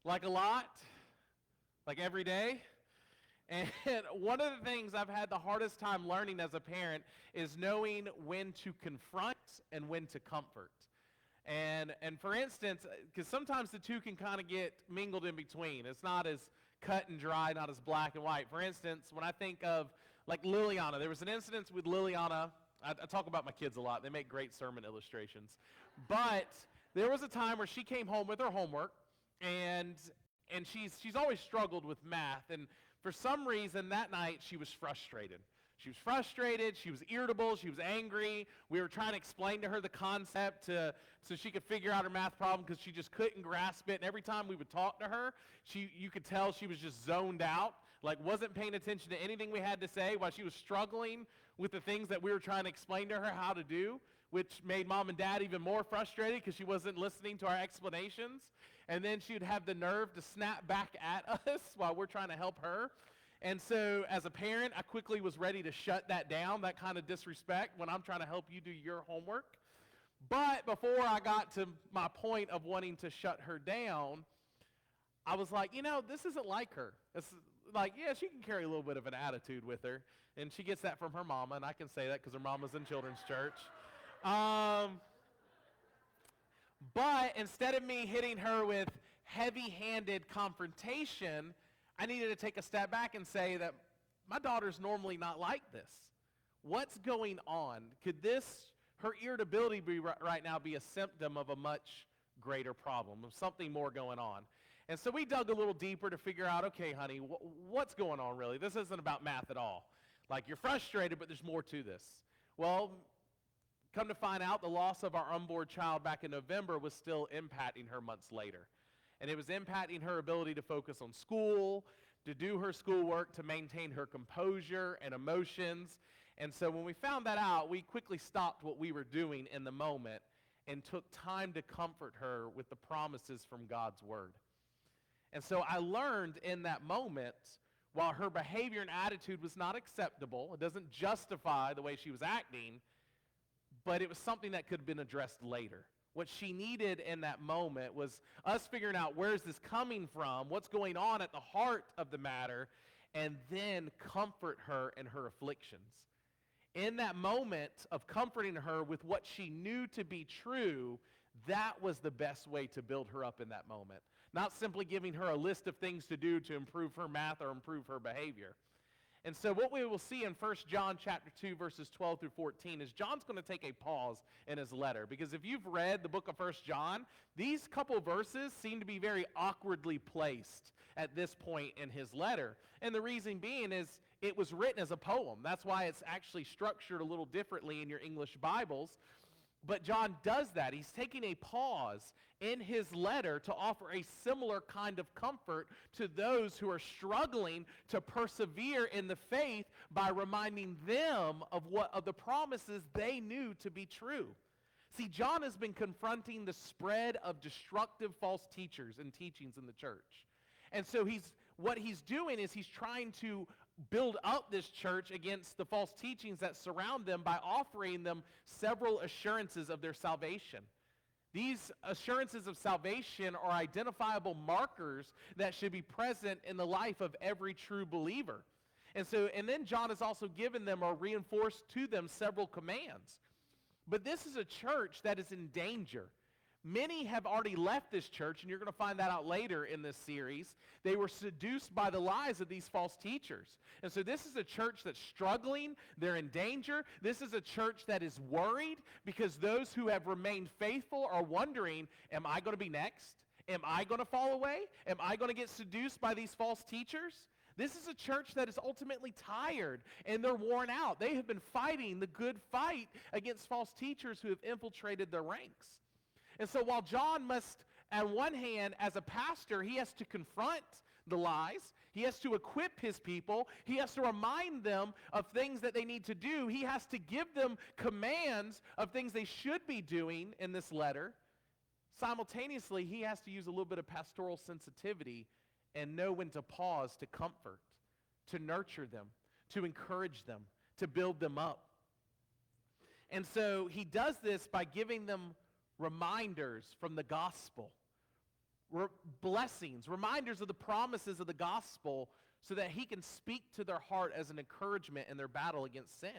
Like a lot, like every day. And one of the things I've had the hardest time learning as a parent is knowing when to confront and when to comfort. And for instance, because sometimes the two can kind of get mingled in between. It's not as cut and dry, not as black and white. For instance, when I think of like Liliana, there was an incident with Liliana. I talk about my kids a lot. They make great sermon illustrations. But there was a time where she came home with her homework, and she's always struggled with math. And for some reason that night she was frustrated. She was frustrated, she was irritable, she was angry. We were trying to explain to her the concept so she could figure out her math problem because she just couldn't grasp it. And every time we would talk to her, you could tell she was just zoned out, like wasn't paying attention to anything we had to say while she was struggling with the things that we were trying to explain to her how to do, which made mom and dad even more frustrated because she wasn't listening to our explanations. And then she would have the nerve to snap back at us while we're trying to help her. And so as a parent, I quickly was ready to shut that down, that kind of disrespect when I'm trying to help you do your homework. But before I got to my point of wanting to shut her down, I was like, this isn't like her. It's like, yeah, she can carry a little bit of an attitude with her. And she gets that from her mama, and I can say that because her mama's in children's church. But instead of me hitting her with heavy-handed confrontation, I needed to take a step back and say that my daughter's normally not like this. What's going on? Could her irritability right now be a symptom of a much greater problem, of something more going on? And so we dug a little deeper to figure out, okay, honey, what's going on really? This isn't about math at all. Like, you're frustrated, but there's more to this. Well, come to find out, the loss of our unborn child back in November was still impacting her months later. And it was impacting her ability to focus on school, to do her schoolwork, to maintain her composure and emotions. And so when we found that out, we quickly stopped what we were doing in the moment and took time to comfort her with the promises from God's word. And so I learned in that moment, while her behavior and attitude was not acceptable, it doesn't justify the way she was acting, but it was something that could have been addressed later. What she needed in that moment was us figuring out, where's this coming from, what's going on at the heart of the matter, and then comfort her in her afflictions. In that moment of comforting her with what she knew to be true, that was the best way to build her up in that moment. Not simply giving her a list of things to do to improve her math or improve her behavior. And so what we will see in 1 John chapter 2, verses 12 through 14 is John's going to take a pause in his letter. Because if you've read the book of 1 John, these couple verses seem to be very awkwardly placed at this point in his letter. And the reason being is it was written as a poem. That's why it's actually structured a little differently in your English Bibles. But John does that. He's taking a pause in his letter to offer a similar kind of comfort to those who are struggling to persevere in the faith by reminding them of the promises they knew to be true. See, John has been confronting the spread of destructive false teachers and teachings in the church. And so what he's doing is he's trying to build up this church against the false teachings that surround them by offering them several assurances of their salvation. These assurances of salvation are identifiable markers that should be present in the life of every true believer. And then John has also given them or reinforced to them several commands. But this is a church that is in danger. Many have already left this church, and you're going to find that out later in this series. They were seduced by the lies of these false teachers. And so this is a church that's struggling. They're in danger. This is a church that is worried because those who have remained faithful are wondering, am I going to be next? Am I going to fall away? Am I going to get seduced by these false teachers? This is a church that is ultimately tired, and they're worn out. They have been fighting the good fight against false teachers who have infiltrated their ranks. And so while John must, on one hand, as a pastor, he has to confront the lies, he has to equip his people, he has to remind them of things that they need to do, he has to give them commands of things they should be doing in this letter. Simultaneously, he has to use a little bit of pastoral sensitivity and know when to pause to comfort, to nurture them, to encourage them, to build them up. And so he does this by giving them reminders from the gospel, blessings, reminders of the promises of the gospel so that he can speak to their heart as an encouragement in their battle against sin.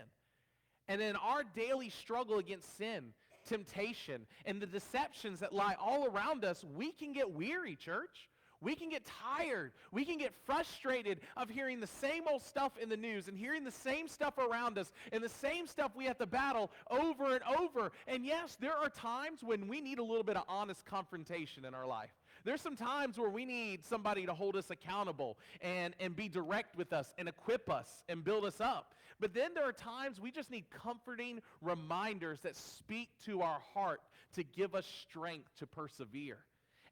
And in our daily struggle against sin, temptation, and the deceptions that lie all around us, we can get weary, church. We can get tired. We can get frustrated of hearing the same old stuff in the news and hearing the same stuff around us and the same stuff we have to battle over and over. And yes, there are times when we need a little bit of honest confrontation in our life. There's some times where we need somebody to hold us accountable and be direct with us and equip us and build us up. But then there are times we just need comforting reminders that speak to our heart to give us strength to persevere.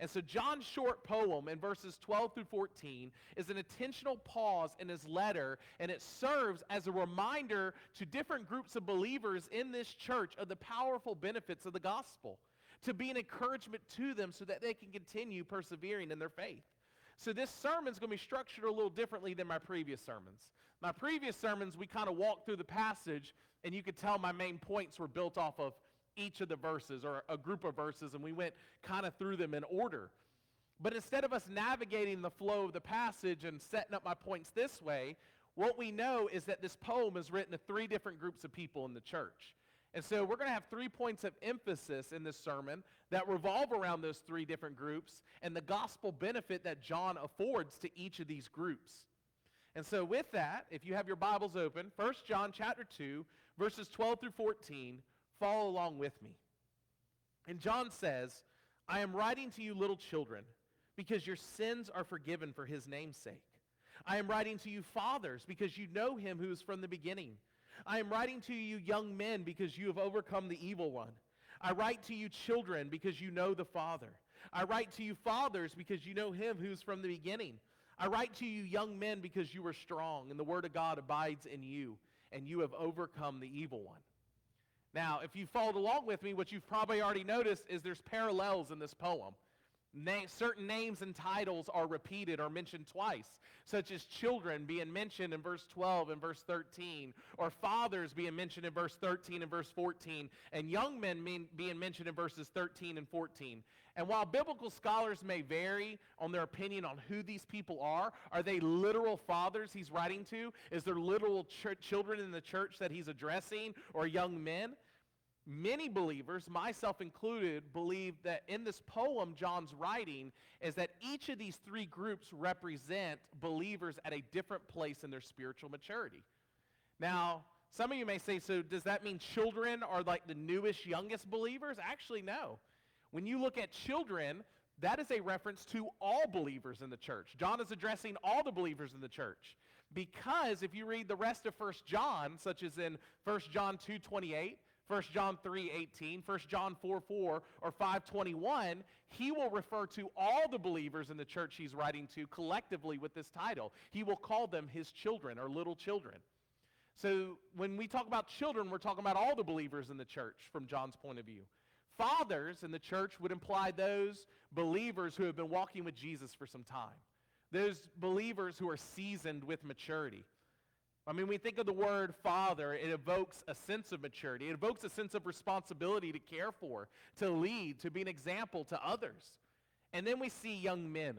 And so John's short poem in verses 12 through 14 is an intentional pause in his letter, and it serves as a reminder to different groups of believers in this church of the powerful benefits of the gospel, to be an encouragement to them so that they can continue persevering in their faith. So this sermon is going to be structured a little differently than my previous sermons. My previous sermons, we kind of walked through the passage, and you could tell my main points were built off of each of the verses or a group of verses, and we went kind of through them in order. But instead of us navigating the flow of the passage and setting up my points this way, what we know is that this poem is written to 3 different groups of people in the church. And so we're going to have 3 points of emphasis in this sermon that revolve around those 3 different groups and the gospel benefit that John affords to each of these groups. And so with that, if you have your Bibles open, 1 John chapter 2, verses 12 through 14, follow along with me. And John says, I am writing to you, little children, because your sins are forgiven for his name's sake. I am writing to you, fathers, because you know him who is from the beginning. I am writing to you, young men, because you have overcome the evil one. I write to you, children, because you know the Father. I write to you, fathers, because you know him who is from the beginning. I write to you, young men, because you are strong, and the word of God abides in you, and you have overcome the evil one. Now, if you followed along with me, what you've probably already noticed is there's parallels in this poem. Certain names and titles are repeated or mentioned twice, such as children being mentioned in verse 12 and verse 13, or fathers being mentioned in verse 13 and verse 14, and young men being mentioned in verses 13 and 14. And while biblical scholars may vary on their opinion on who these people are they literal fathers he's writing to? Is there literal children in the church that he's addressing, or young men? Many believers, myself included, believe that in this poem John's writing is that each of these 3 groups represent believers at a different place in their spiritual maturity. Now, some of you may say, so does that mean children are like the newest, youngest believers? Actually, no. When you look at children, that is a reference to all believers in the church. John is addressing all the believers in the church. Because if you read the rest of 1 John, such as in 1 John 2:28, 1 John 3:18, 1 John 4:4, or 5:21, he will refer to all the believers in the church he's writing to collectively with this title. He will call them his children or little children. So when we talk about children, we're talking about all the believers in the church from John's point of view. Fathers in the church would imply those believers who have been walking with Jesus for some time. Those believers who are seasoned with maturity. I mean, we think of the word father, it evokes a sense of maturity. It evokes a sense of responsibility to care for, to lead, to be an example to others. And then we see young men.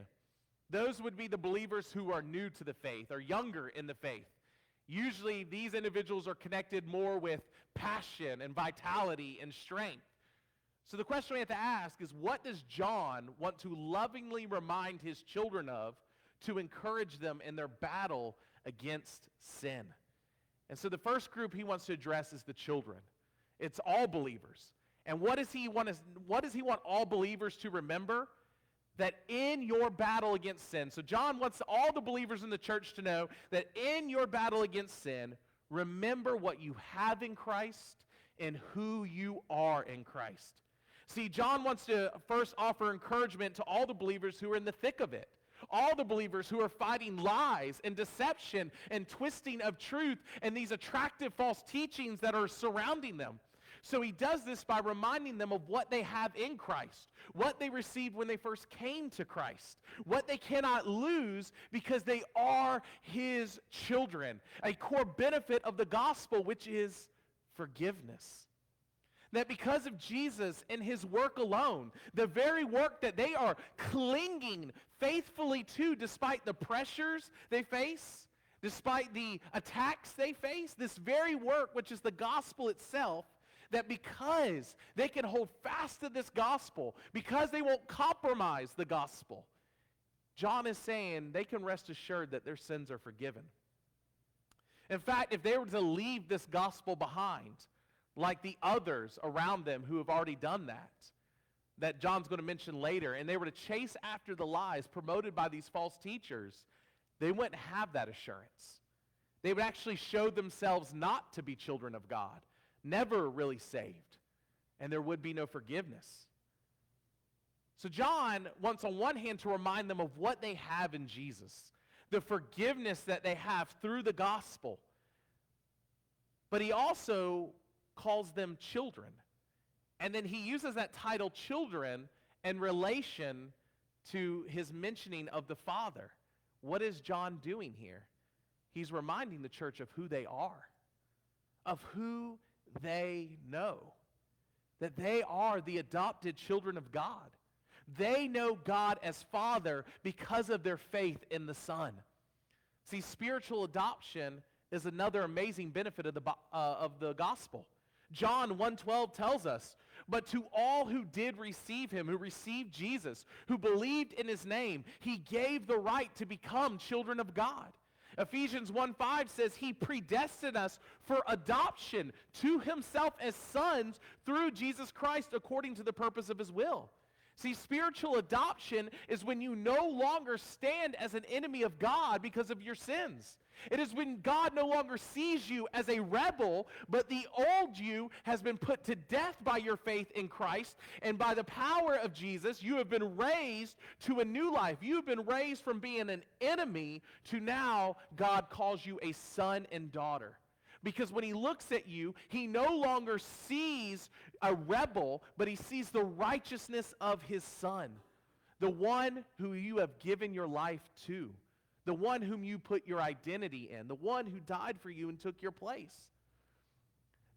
Those would be the believers who are new to the faith or younger in the faith. Usually these individuals are connected more with passion and vitality and strength. So the question we have to ask is, what does John want to lovingly remind his children of to encourage them in their battle against sin? And so the first group he wants to address is the children. It's all believers. And what does he want all believers to remember? That in your battle against sin, so John wants all the believers in the church to know that in your battle against sin, remember what you have in Christ and who you are in Christ. See, John wants to first offer encouragement to all the believers who are in the thick of it. All the believers who are fighting lies and deception and twisting of truth and these attractive false teachings that are surrounding them. So he does this by reminding them of what they have in Christ, what they received when they first came to Christ, what they cannot lose because they are his children, a core benefit of the gospel, which is forgiveness. That because of Jesus and his work alone, the very work that they are clinging faithfully to despite the pressures they face, despite the attacks they face, this very work, which is the gospel itself, that because they can hold fast to this gospel, because they won't compromise the gospel, John is saying they can rest assured that their sins are forgiven. In fact, if they were to leave this gospel behind, like the others around them who have already done that John's going to mention later, and they were to chase after the lies promoted by these false teachers, they wouldn't have that assurance. They would actually show themselves not to be children of God, never really saved, and there would be no forgiveness. So John wants on one hand to remind them of what they have in Jesus, the forgiveness that they have through the gospel. But he also calls them children. And then he uses that title children in relation to his mentioning of the Father. What is John doing here? He's reminding the church of who they are, of who they know, that they are the adopted children of God. They know God as Father because of their faith in the Son. See, spiritual adoption is another amazing benefit of the gospel. John 1:12 tells us, "But to all who did receive him, who received Jesus, who believed in his name, he gave the right to become children of God." Ephesians 1:5 says he predestined us for adoption to himself as sons through Jesus Christ according to the purpose of his will. See, spiritual adoption is when you no longer stand as an enemy of God because of your sins. It is when God no longer sees you as a rebel, but the old you has been put to death by your faith in Christ, and by the power of Jesus, you have been raised to a new life. You have been raised from being an enemy to now God calls you a son and daughter. Because when he looks at you, he no longer sees a rebel, but he sees the righteousness of his Son, the one who you have given your life to, the one whom you put your identity in, the one who died for you and took your place.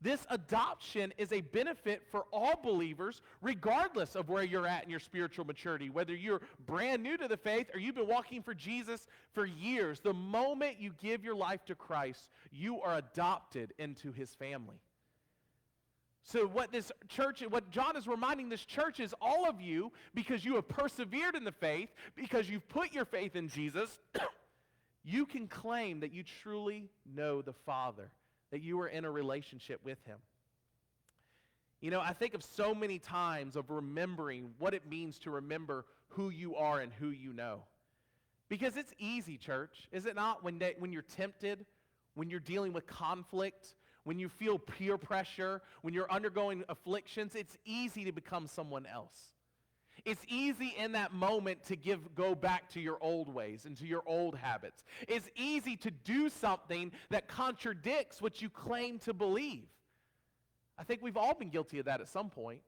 This adoption is a benefit for all believers, regardless of where you're at in your spiritual maturity, whether you're brand new to the faith or you've been walking for Jesus for years. The moment you give your life to Christ, you are adopted into his family. So what John is reminding this church is all of you, because you have persevered in the faith, because you've put your faith in Jesus, you can claim that you truly know the Father, that you are in a relationship with him. You know, I think of so many times of remembering what it means to remember who you are and who you know. Because it's easy, church, is it not, when you're tempted, when you're dealing with conflict, when you feel peer pressure, when you're undergoing afflictions, it's easy to become someone else. It's easy in that moment to go back to your old ways and to your old habits. It's easy to do something that contradicts what you claim to believe. I think we've all been guilty of that at some point,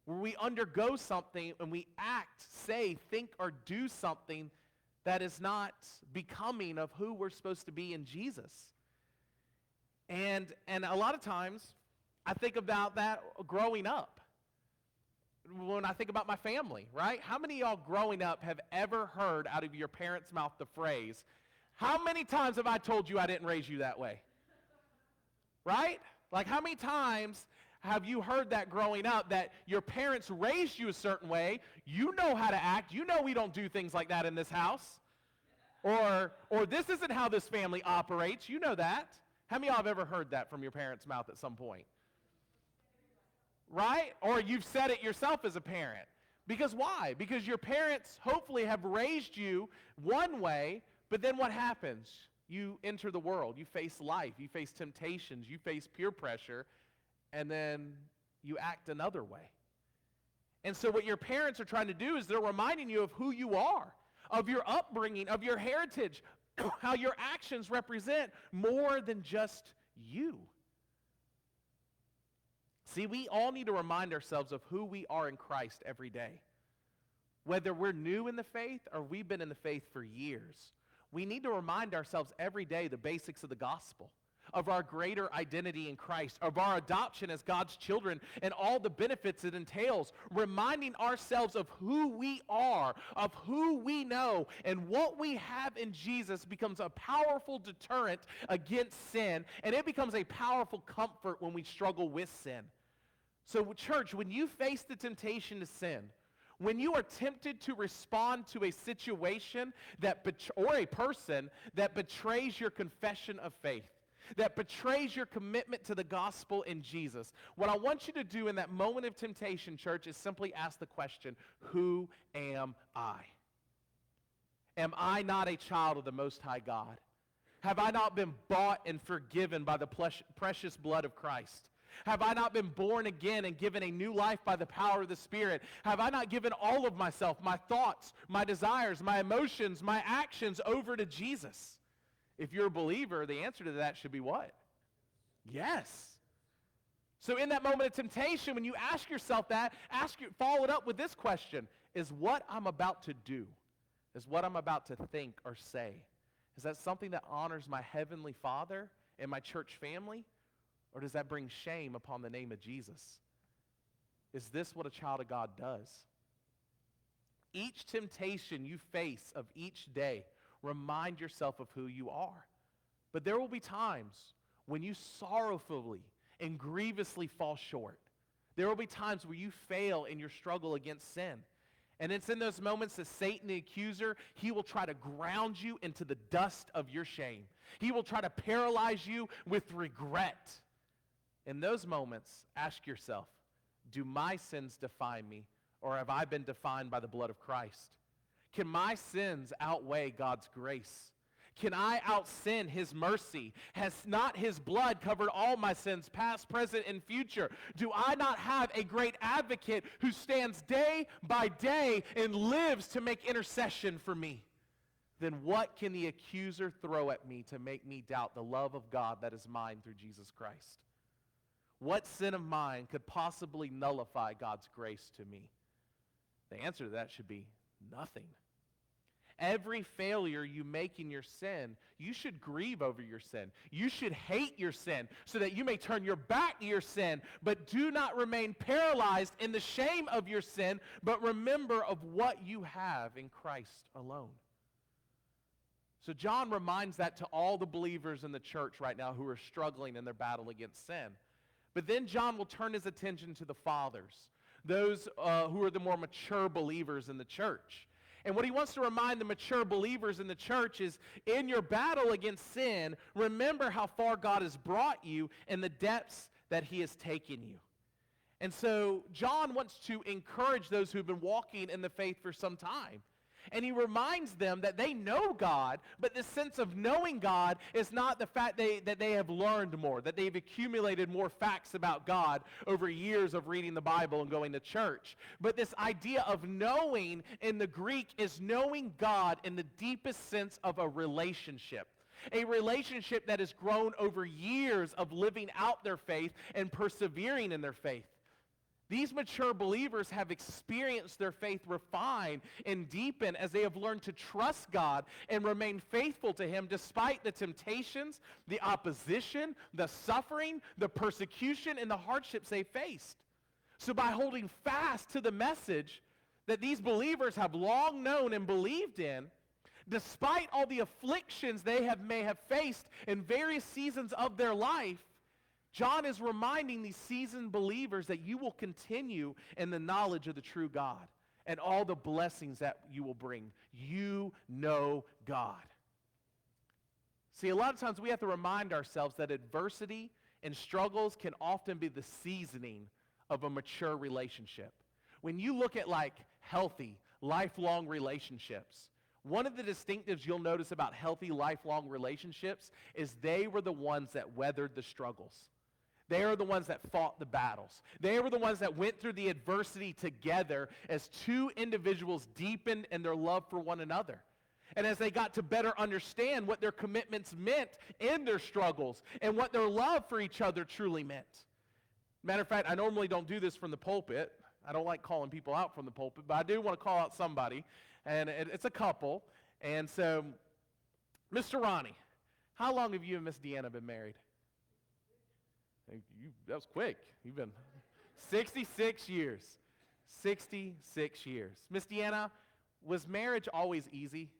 where we undergo something and we act, say, think, or do something that is not becoming of who we're supposed to be in Jesus. And a lot of times, I think about that growing up. When I think about my family, right? How many of y'all growing up have ever heard out of your parents' mouth the phrase, "How many times have I told you I didn't raise you that way?" Right? Like, how many times have you heard that growing up, that your parents raised you a certain way, you know how to act, you know we don't do things like that in this house, or this isn't how this family operates, you know that. How many of y'all have ever heard that from your parents' mouth at some point? Right? Or you've said it yourself as a parent. Because why? Because your parents hopefully have raised you one way, but then what happens? You enter the world, you face life, you face temptations, you face peer pressure, and then you act another way. And so what your parents are trying to do is they're reminding you of who you are, of your upbringing, of your heritage, how your actions represent more than just you. See, we all need to remind ourselves of who we are in Christ every day. Whether we're new in the faith or we've been in the faith for years, we need to remind ourselves every day the basics of the gospel. of our greater identity in Christ, of our adoption as God's children, and all the benefits it entails, reminding ourselves of who we are, of who we know, and what we have in Jesus becomes a powerful deterrent against sin, and it becomes a powerful comfort when we struggle with sin. So, church, when you face the temptation to sin, when you are tempted to respond to a situation or a person that betrays your confession of faith, that betrays your commitment to the gospel in Jesus, what I want you to do in that moment of temptation, church, is simply ask the question, who am I? Am I not a child of the Most High God? Have I not been bought and forgiven by the precious blood of Christ? Have I not been born again and given a new life by the power of the Spirit? Have I not given all of myself, my thoughts, my desires, my emotions, my actions over to Jesus? If you're a believer, the answer to that should be what? Yes. So in that moment of temptation, when you ask yourself that, follow it up with this question. Is what I'm about to do, is what I'm about to think or say, is that something that honors my Heavenly Father and my church family? Or does that bring shame upon the name of Jesus? Is this what a child of God does? Each temptation you face of each day, remind yourself of who you are. But there will be times when you sorrowfully and grievously fall short. There will be times where you fail in your struggle against sin. And it's in those moments that Satan, the accuser, he will try to ground you into the dust of your shame. He will try to paralyze you with regret. In those moments, ask yourself, do my sins define me, or have I been defined by the blood of Christ? Can my sins outweigh God's grace? Can I out-sin his mercy? Has not his blood covered all my sins, past, present, and future? Do I not have a great advocate who stands day by day and lives to make intercession for me? Then what can the accuser throw at me to make me doubt the love of God that is mine through Jesus Christ? What sin of mine could possibly nullify God's grace to me? The answer to that should be nothing. Every failure you make in your sin, you should grieve over your sin. You should hate your sin so that you may turn your back to your sin, but do not remain paralyzed in the shame of your sin, but remember of what you have in Christ alone. So John reminds that to all the believers in the church right now who are struggling in their battle against sin. But then John will turn his attention to the fathers, those who are the more mature believers in the church. And what he wants to remind the mature believers in the church is, in your battle against sin, remember how far God has brought you and the depths that he has taken you. And so John wants to encourage those who've been walking in the faith for some time. And he reminds them that they know God, but this sense of knowing God is not the fact that they have learned more, that they've accumulated more facts about God over years of reading the Bible and going to church. But this idea of knowing in the Greek is knowing God in the deepest sense of a relationship. A relationship that has grown over years of living out their faith and persevering in their faith. These mature believers have experienced their faith refine and deepen as they have learned to trust God and remain faithful to him despite the temptations, the opposition, the suffering, the persecution, and the hardships they faced. So by holding fast to the message that these believers have long known and believed in, despite all the afflictions they may have faced in various seasons of their life, John is reminding these seasoned believers that you will continue in the knowledge of the true God and all the blessings that you will bring. You know God. See, a lot of times we have to remind ourselves that adversity and struggles can often be the seasoning of a mature relationship. When you look at healthy, lifelong relationships, one of the distinctives you'll notice about healthy, lifelong relationships is they were the ones that weathered the struggles. They are the ones that fought the battles. They were the ones that went through the adversity together as two individuals deepened in their love for one another. And as they got to better understand what their commitments meant in their struggles and what their love for each other truly meant. Matter of fact, I normally don't do this from the pulpit. I don't like calling people out from the pulpit, but I do want to call out somebody, and it's a couple. And so, Mr. Ronnie, how long have you and Miss Deanna been married? That was quick. You've been 66 years. 66 years. Miss Deanna, was marriage always easy?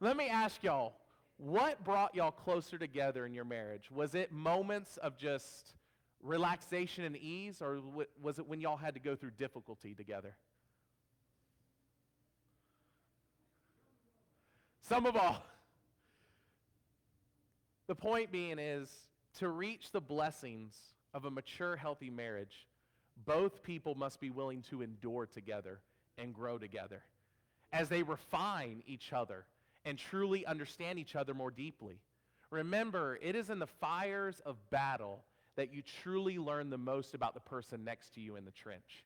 Let me ask y'all, what brought y'all closer together in your marriage? Was it moments of just relaxation and ease, or was it when y'all had to go through difficulty together? Some of all. The point being is, to reach the blessings of a mature, healthy marriage, both people must be willing to endure together and grow together as they refine each other and truly understand each other more deeply. Remember, it is in the fires of battle that you truly learn the most about the person next to you in the trench.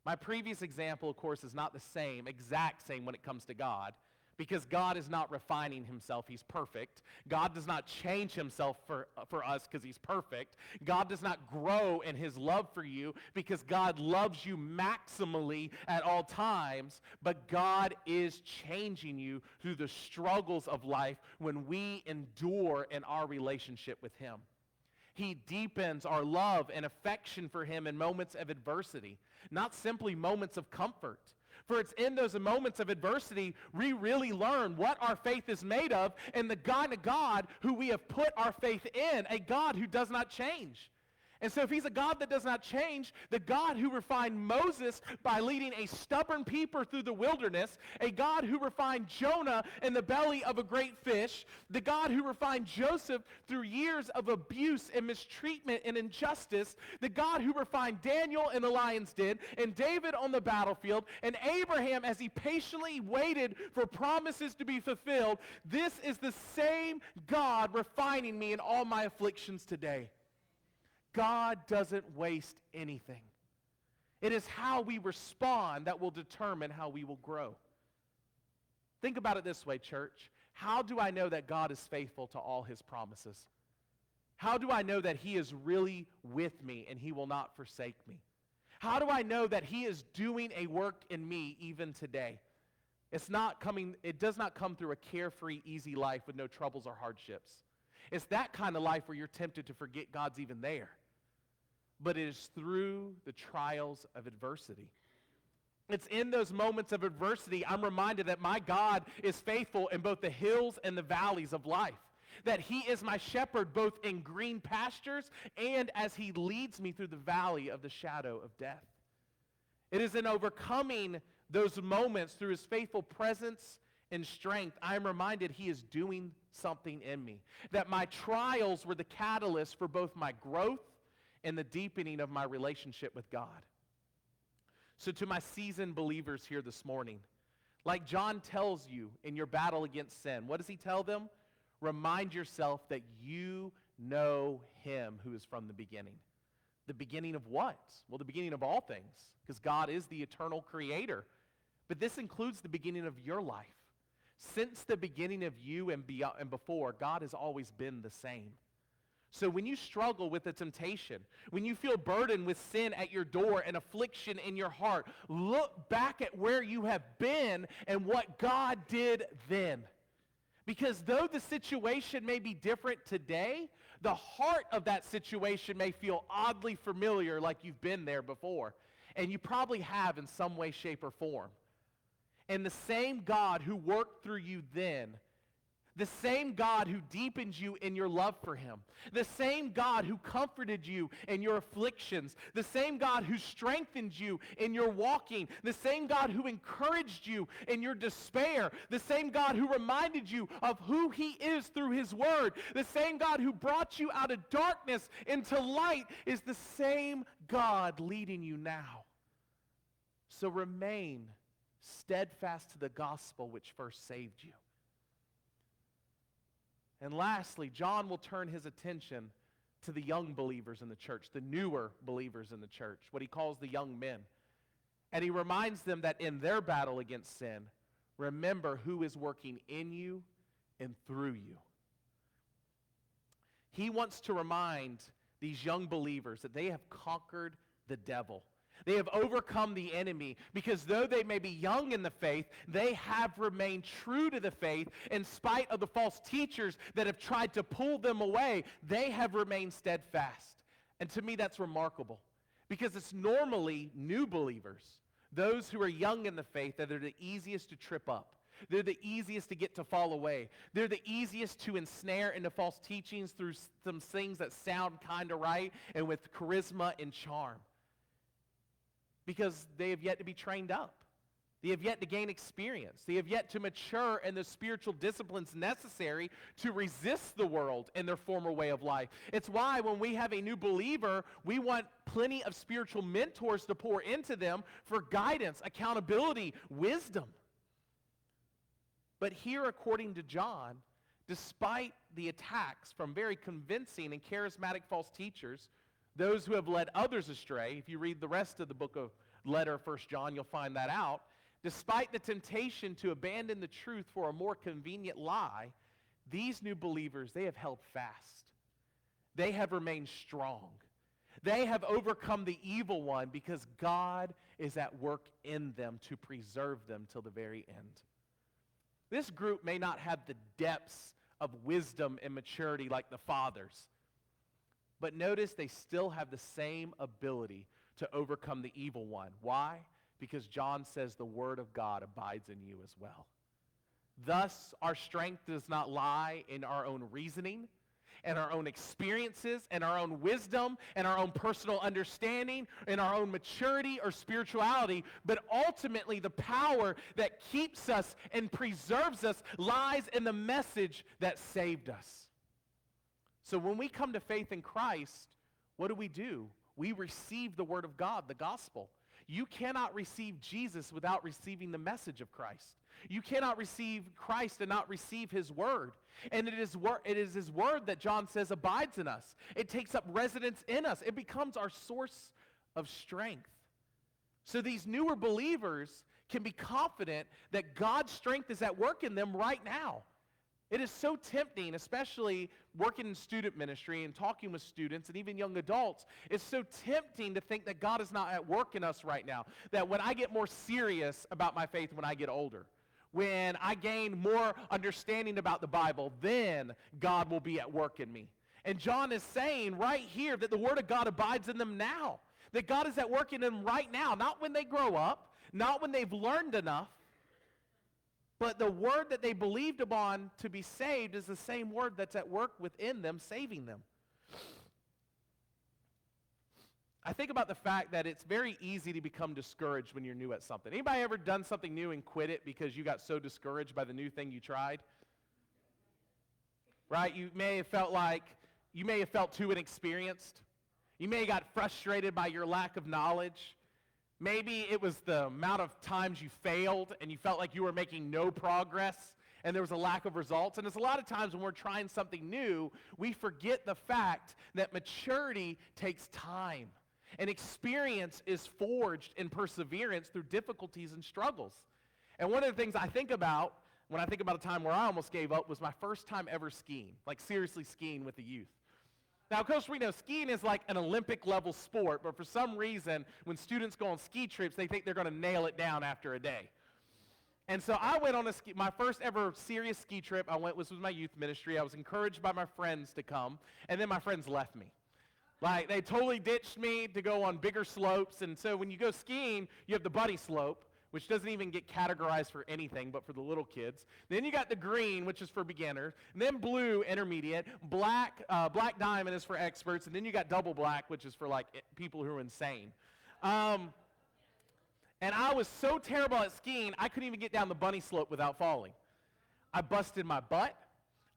My previous example, of course, is not the exact same when it comes to God, because God is not refining himself. He's perfect. God does not change himself for us because he's perfect. God does not grow in his love for you because God loves you maximally at all times, but God is changing you through the struggles of life when we endure in our relationship with him. He deepens our love and affection for him in moments of adversity, not simply moments of comfort. For it's in those moments of adversity we really learn what our faith is made of and the kind of God who we have put our faith in, a God who does not change. And so if he's a God that does not change, the God who refined Moses by leading a stubborn people through the wilderness, a God who refined Jonah in the belly of a great fish, the God who refined Joseph through years of abuse and mistreatment and injustice, the God who refined Daniel in the lion's den, and David on the battlefield, and Abraham as he patiently waited for promises to be fulfilled, this is the same God refining me in all my afflictions today. God doesn't waste anything. It is how we respond that will determine how we will grow. Think about it this way, church. How do I know that God is faithful to all his promises? How do I know that he is really with me and he will not forsake me? How do I know that he is doing a work in me even today? It does not come through a carefree, easy life with no troubles or hardships. It's that kind of life where you're tempted to forget God's even there. But it is through the trials of adversity. It's in those moments of adversity I'm reminded that my God is faithful in both the hills and the valleys of life. That he is my shepherd both in green pastures and as he leads me through the valley of the shadow of death. It is in overcoming those moments through his faithful presence and strength, I am reminded he is doing something in me. That my trials were the catalyst for both my growth and the deepening of my relationship with God. So to my seasoned believers here this morning, like John tells you in your battle against sin, what does he tell them? Remind yourself that you know him who is from the beginning. The beginning of what? Well, the beginning of all things, because God is the eternal creator. But this includes the beginning of your life. Since the beginning of you and before, God has always been the same. So when you struggle with a temptation, when you feel burdened with sin at your door and affliction in your heart, look back at where you have been and what God did then. Because though the situation may be different today, the heart of that situation may feel oddly familiar, like you've been there before. And you probably have in some way, shape, or form. And the same God who worked through you then, the same God who deepens you in your love for him, the same God who comforted you in your afflictions, the same God who strengthened you in your walking, the same God who encouraged you in your despair, the same God who reminded you of who he is through his word, the same God who brought you out of darkness into light is the same God leading you now. So remain steadfast to the gospel which first saved you. And lastly, John will turn his attention to the young believers in the church, the newer believers in the church, what he calls the young men. And he reminds them that in their battle against sin, remember who is working in you and through you. He wants to remind these young believers that they have conquered the devil, They have overcome the enemy because though they may be young in the faith, they have remained true to the faith in spite of the false teachers that have tried to pull them away. They have remained steadfast. And to me, that's remarkable because it's normally new believers, those who are young in the faith, that are the easiest to trip up. They're the easiest to get to fall away. They're the easiest to ensnare into false teachings through some things that sound kind of right and with charisma and charm. Because they have yet to be trained up. They have yet to gain experience. They have yet to mature in the spiritual disciplines necessary to resist the world and their former way of life. It's why when we have a new believer, we want plenty of spiritual mentors to pour into them for guidance, accountability, wisdom. But here, according to John, despite the attacks from very convincing and charismatic false teachers, those who have led others astray, if you read the rest of the book of letter of 1 John, you'll find that out. Despite the temptation to abandon the truth for a more convenient lie, these new believers, they have held fast. They have remained strong. They have overcome the evil one because God is at work in them to preserve them till the very end. This group may not have the depths of wisdom and maturity like the fathers, but notice they still have the same ability to overcome the evil one. Why? Because John says the word of God abides in you as well. Thus, our strength does not lie in our own reasoning, and our own experiences, and our own wisdom, and our own personal understanding, and our own maturity or spirituality, but ultimately the power that keeps us and preserves us lies in the message that saved us. So when we come to faith in Christ, what do? We receive the word of God, the gospel. You cannot receive Jesus without receiving the message of Christ. You cannot receive Christ and not receive his word. And it is his word that John says abides in us. It takes up residence in us. It becomes our source of strength. So these newer believers can be confident that God's strength is at work in them right now. It is so tempting, especially working in student ministry and talking with students and even young adults, it's so tempting to think that God is not at work in us right now. That when I get more serious about my faith when I get older, when I gain more understanding about the Bible, then God will be at work in me. And John is saying right here that the word of God abides in them now. That God is at work in them right now, not when they grow up, not when they've learned enough, but the word that they believed upon to be saved is the same word that's at work within them, saving them. I think about the fact that it's very easy to become discouraged when you're new at something. Anybody ever done something new and quit it because you got so discouraged by the new thing you tried? Right? You may have felt too inexperienced. You may have got frustrated by your lack of knowledge. Maybe it was the amount of times you failed and you felt like you were making no progress and there was a lack of results. And it's a lot of times when we're trying something new, we forget the fact that maturity takes time. And experience is forged in perseverance through difficulties and struggles. And one of the things I think about when I think about a time where I almost gave up was my first time ever skiing, like seriously skiing with the youth. Now, of course, we know skiing is like an Olympic-level sport, but for some reason, when students go on ski trips, they think they're going to nail it down after a day. And so I went on my first ever serious ski trip. Was with my youth ministry. I was encouraged by my friends to come, and then my friends left me. Like, they totally ditched me to go on bigger slopes, and so when you go skiing, you have the buddy slope, which doesn't even get categorized for anything but for the little kids. Then you got the green, which is for beginners, and then blue, intermediate, black diamond is for experts, and then you got double black, which is for like people who are insane. And I was so terrible at skiing, I couldn't even get down the bunny slope without falling. I busted my butt.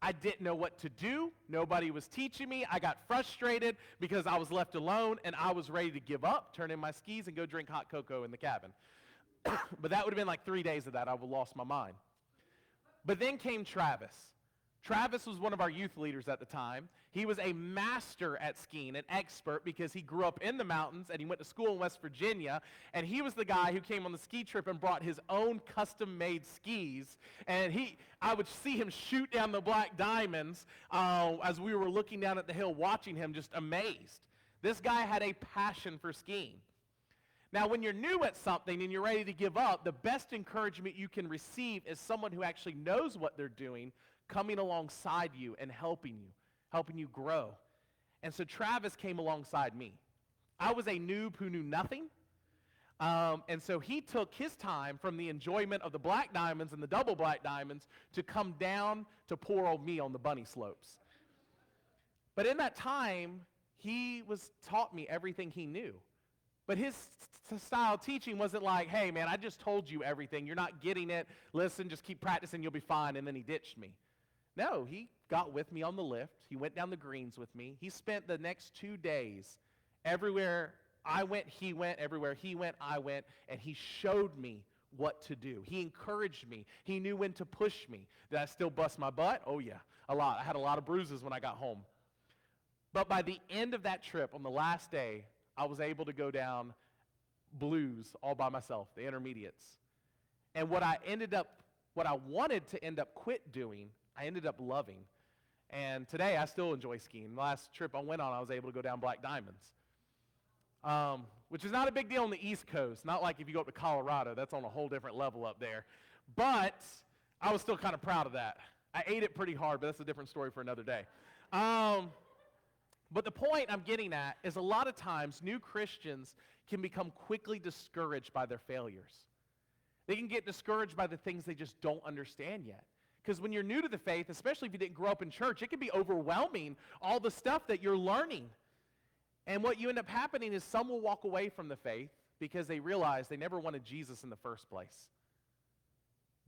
I didn't know what to do. Nobody was teaching me. I got frustrated because I was left alone, and I was ready to give up, turn in my skis, and go drink hot cocoa in the cabin. But that would have been like 3 days of that. I would have lost my mind. But then came Travis. Travis was one of our youth leaders at the time. He was a master at skiing, an expert, because he grew up in the mountains and he went to school in West Virginia. And he was the guy who came on the ski trip and brought his own custom-made skis. And I would see him shoot down the black diamonds as we were looking down at the hill watching him, just amazed. This guy had a passion for skiing. Now, when you're new at something and you're ready to give up, the best encouragement you can receive is someone who actually knows what they're doing, coming alongside you and helping you grow. And so Travis came alongside me. I was a noob who knew nothing. And so he took his time from the enjoyment of the black diamonds and the double black diamonds to come down to poor old me on the bunny slopes. But in that time, he taught me everything he knew. But his style of teaching wasn't like, hey, man, I just told you everything. You're not getting it. Listen, just keep practicing. You'll be fine. And then he ditched me. No, he got with me on the lift. He went down the greens with me. He spent the next 2 days everywhere I went, he went. Everywhere he went, I went. And he showed me what to do. He encouraged me. He knew when to push me. Did I still bust my butt? Oh, yeah, a lot. I had a lot of bruises when I got home. But by the end of that trip, on the last day, I was able to go down blues all by myself, the intermediates. And what I wanted to end up quit doing, I ended up loving. And today, I still enjoy skiing. The last trip I went on, I was able to go down Black Diamonds, which is not a big deal on the East Coast. Not like if you go up to Colorado. That's on a whole different level up there. But I was still kind of proud of that. I ate it pretty hard, but that's a different story for another day. But the point I'm getting at is a lot of times new Christians can become quickly discouraged by their failures. They can get discouraged by the things they just don't understand yet. Because when you're new to the faith, especially if you didn't grow up in church, it can be overwhelming, all the stuff that you're learning. And what you end up happening is some will walk away from the faith because they realize they never wanted Jesus in the first place.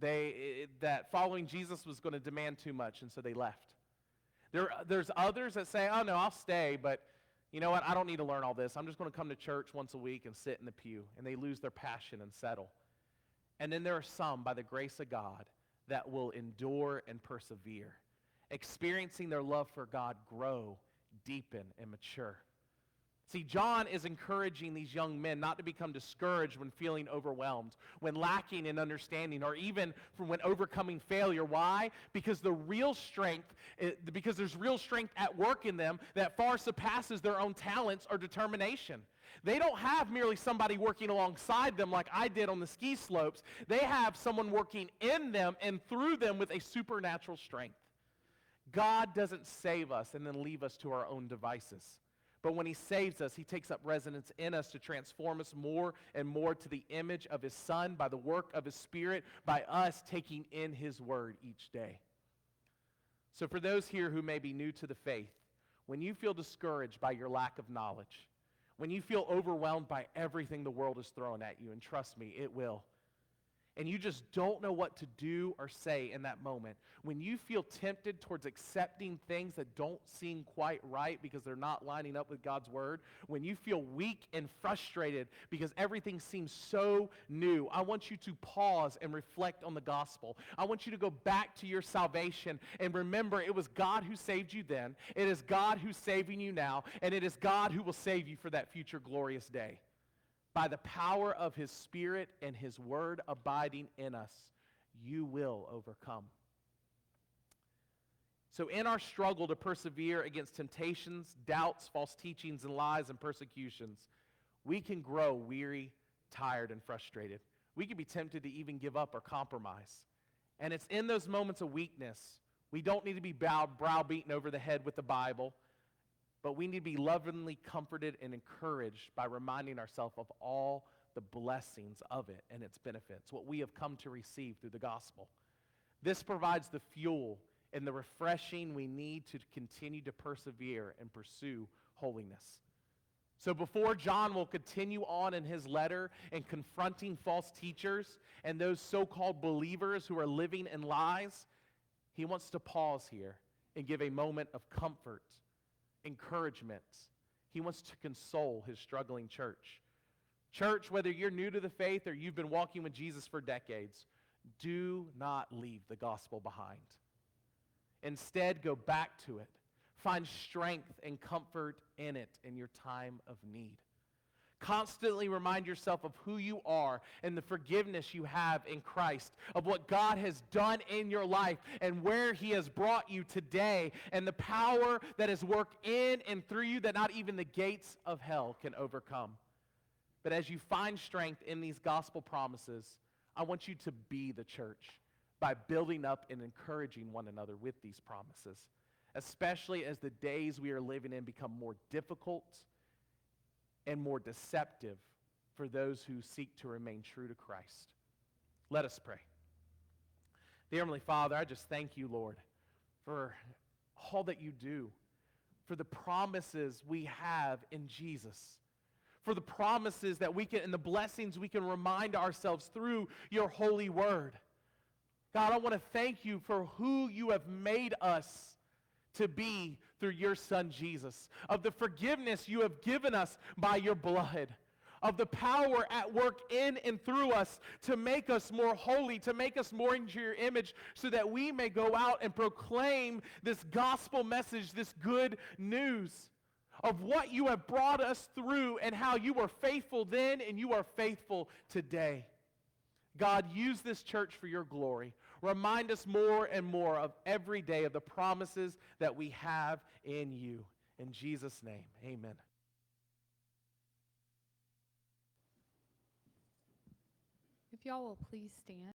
That following Jesus was going to demand too much, and so they left. There's others that say, oh, no, I'll stay, but you know what? I don't need to learn all this. I'm just going to come to church once a week and sit in the pew, and they lose their passion and settle. And then there are some, by the grace of God, that will endure and persevere, experiencing their love for God grow, deepen, and mature. See, John is encouraging these young men not to become discouraged when feeling overwhelmed, when lacking in understanding, or even when overcoming failure. Why? Because there's real strength at work in them that far surpasses their own talents or determination. They don't have merely somebody working alongside them like I did on the ski slopes. They have someone working in them and through them with a supernatural strength. God doesn't save us and then leave us to our own devices. But when he saves us, he takes up residence in us to transform us more and more to the image of his Son by the work of his Spirit, by us taking in his word each day. So for those here who may be new to the faith, when you feel discouraged by your lack of knowledge, when you feel overwhelmed by everything the world is throwing at you, and trust me, it will, and you just don't know what to do or say in that moment, when you feel tempted towards accepting things that don't seem quite right because they're not lining up with God's word, when you feel weak and frustrated because everything seems so new, I want you to pause and reflect on the gospel. I want you to go back to your salvation and remember it was God who saved you then, it is God who's saving you now, and it is God who will save you for that future glorious day. By the power of his Spirit and his word abiding in us, you will overcome. So in our struggle to persevere against temptations, doubts, false teachings, and lies and persecutions, we can grow weary, tired, and frustrated. We can be tempted to even give up or compromise. And it's in those moments of weakness, we don't need to be browbeaten over the head with the Bible, but we need to be lovingly comforted and encouraged by reminding ourselves of all the blessings of it and its benefits, what we have come to receive through the gospel. This provides the fuel and the refreshing we need to continue to persevere and pursue holiness. So before John will continue on in his letter and confronting false teachers and those so-called believers who are living in lies, he wants to pause here and give a moment of comfort, encouragement. He wants to console his struggling church. Church, whether you're new to the faith or you've been walking with Jesus for decades, do not leave the gospel behind. Instead, go back to it. Find strength and comfort in it in your time of need. Constantly remind yourself of who you are and the forgiveness you have in Christ, of what God has done in your life and where he has brought you today, and the power that is worked in and through you that not even the gates of hell can overcome. But as you find strength in these gospel promises, I want you to be the church by building up and encouraging one another with these promises, especially as the days we are living in become more difficult and more deceptive for those who seek to remain true to Christ. Let us pray. Dear Heavenly Father, I just thank you, Lord, for all that you do, for the promises we have in Jesus, for the promises that we can and the blessings we can remind ourselves through your holy word. God, I want to thank you for who you have made us to be through your Son Jesus, of the forgiveness you have given us by your blood, of the power at work in and through us to make us more holy, to make us more into your image, so that we may go out and proclaim this gospel message, this good news of what you have brought us through and how you were faithful then and you are faithful today. God, use this church for your glory. Remind us more and more of every day of the promises that we have in you. In Jesus' name, amen. If y'all will please stand.